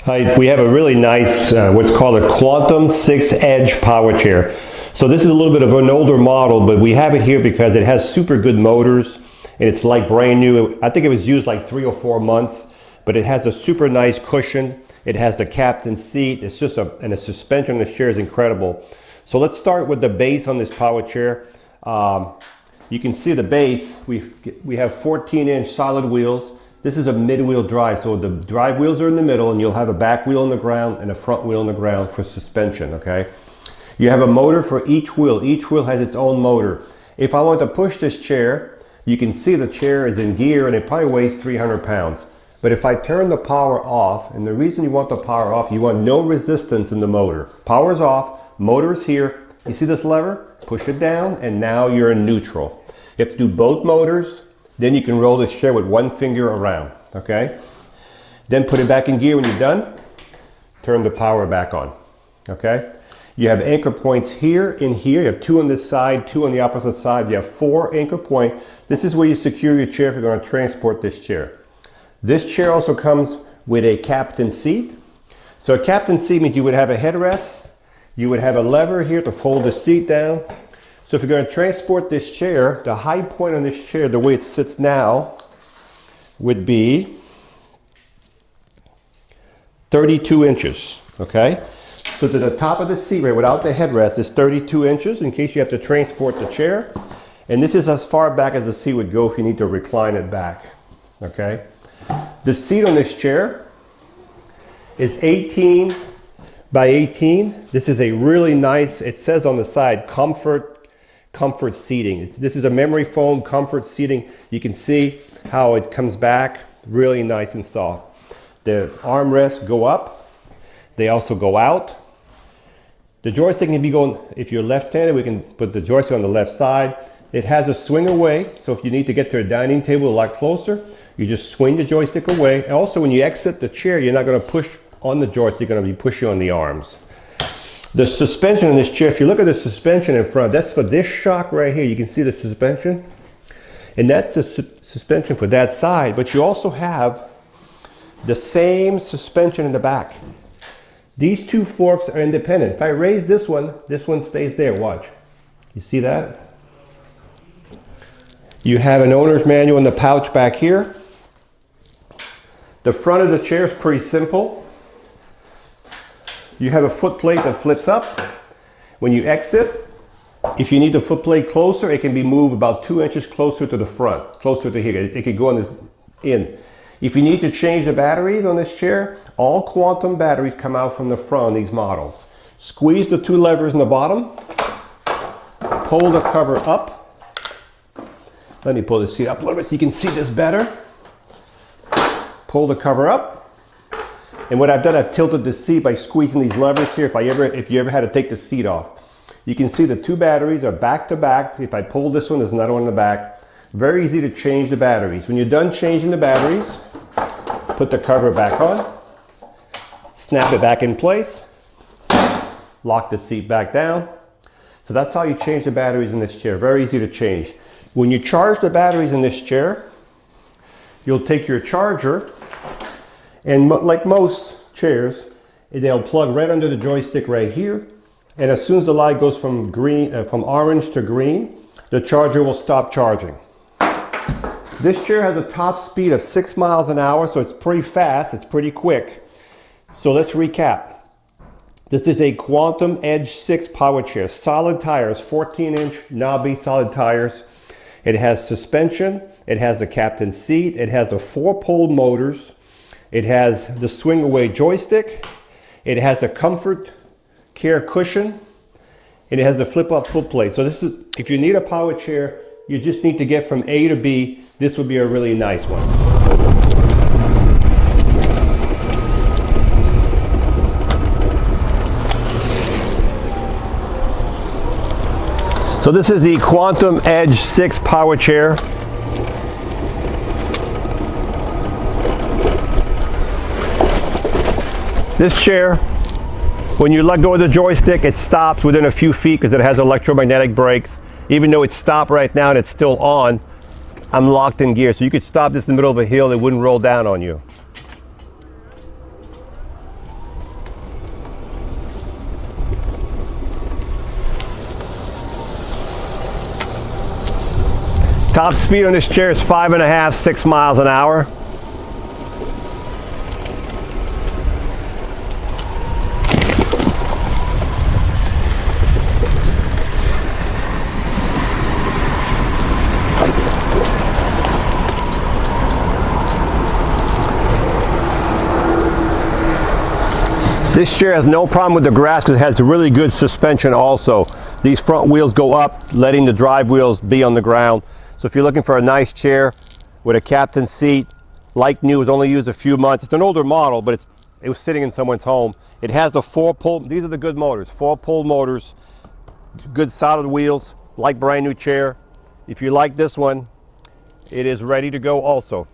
Hi, we have a really nice, what's called a Quantum 6-Edge power chair. So this is a little bit of an older model, but we have it here because it has super good motors and it's like brand new. I think it was used like 3 or 4 months, but it has a super nice cushion. It has the captain's seat. It's just and the suspension on the chair is incredible. So let's start with the base on this power chair. You can see the base. We have 14-inch solid wheels. This is a mid-wheel drive, so the drive wheels are in the middle and you'll have a back wheel on the ground and a front wheel on the ground for suspension, okay? You have a motor for each wheel. Each wheel has its own motor. If I want to push this chair, you can see the chair is in gear and it probably weighs 300 pounds. But if I turn the power off, and the reason you want the power off, you want no resistance in the motor. Power's off, motor's here. You see this lever? Push it down and now you're in neutral. You have to do both motors. Then you can roll this chair with one finger around, okay? Then put it back in gear when you're done. Turn the power back on, okay? You have anchor points here and here. You have 2 on this side, 2 on the opposite side. You have 4 anchor points. This is where you secure your chair if you're going to transport this chair. This chair also comes with a captain seat. So a captain seat means you would have a headrest. You would have a lever here to fold the seat down. So if you're going to transport this chair, the high point on this chair, the way it sits now, would be 32 inches, okay? So to the top of the seat, right, without the headrest, is 32 inches in case you have to transport the chair. And this is as far back as the seat would go if you need to recline it back, okay? The seat on this chair is 18 by 18. This is a really nice, it says on the side, comfort seating. This is a memory foam comfort seating. You can see how it comes back really nice and soft. The armrests go up. They also go out. The joystick can be going, if you're left-handed, we can put the joystick on the left side. It has a swing away, so if you need to get to a dining table a lot closer, you just swing the joystick away. And also when you exit the chair, you're not going to push on the joystick, you're going to be pushing on the arms. The suspension in this chair, if you look at the suspension in front, that's for this shock right here. You can see the suspension. And that's the suspension for that side, but you also have the same suspension in the back. These 2 forks are independent. If I raise this one stays there, watch. You see that? You have an owner's manual in the pouch back here. The front of the chair is pretty simple. You have a foot plate that flips up. When you exit, if you need the foot plate closer, it can be moved about 2 inches closer to the front, closer to here. It could go in. If you need to change the batteries on this chair, all Quantum batteries come out from the front on these models. Squeeze the 2 levers in the bottom, pull the cover up. Let me pull the seat up a little bit so you can see this better. Pull the cover up. And what I've done, I've tilted the seat by squeezing these levers here if you ever had to take the seat off. You can see the 2 batteries are back to back. If I pull this one, there's another one in the back. Very easy to change the batteries. When you're done changing the batteries, put the cover back on, snap it back in place, lock the seat back down. So that's how you change the batteries in this chair. Very easy to change. When you charge the batteries in this chair, you'll take your charger, and like most chairs, they'll plug right under the joystick right here. And as soon as the light goes from orange to green, the charger will stop charging. This chair has a top speed of 6 miles an hour, so it's pretty fast, it's pretty quick. So let's recap. This is a Quantum Edge 6 power chair, solid tires, 14-inch knobby solid tires. It has suspension, it has the captain's seat, it has the 4-pole motors. It has the swing away joystick. It has the comfort care cushion. And it has the flip up foot plate. So this is, if you need a power chair, you just need to get from A to B. This would be a really nice one. So this is the Quantum Edge 6 power chair. This chair, when you let go of the joystick, it stops within a few feet because it has electromagnetic brakes. Even though it's stopped right now and it's still on, I'm locked in gear. So you could stop this in the middle of a hill, it wouldn't roll down on you. Top speed on this chair is 5.5, 6 miles an hour. This chair has no problem with the grass because it has really good suspension also. These front wheels go up, letting the drive wheels be on the ground. So if you're looking for a nice chair with a captain seat, like new, it was only used a few months. It's an older model, but it was sitting in someone's home. It has the 4-pull, these are the good motors, 4-pull motors, good solid wheels, like brand new chair. If you like this one, it is ready to go also.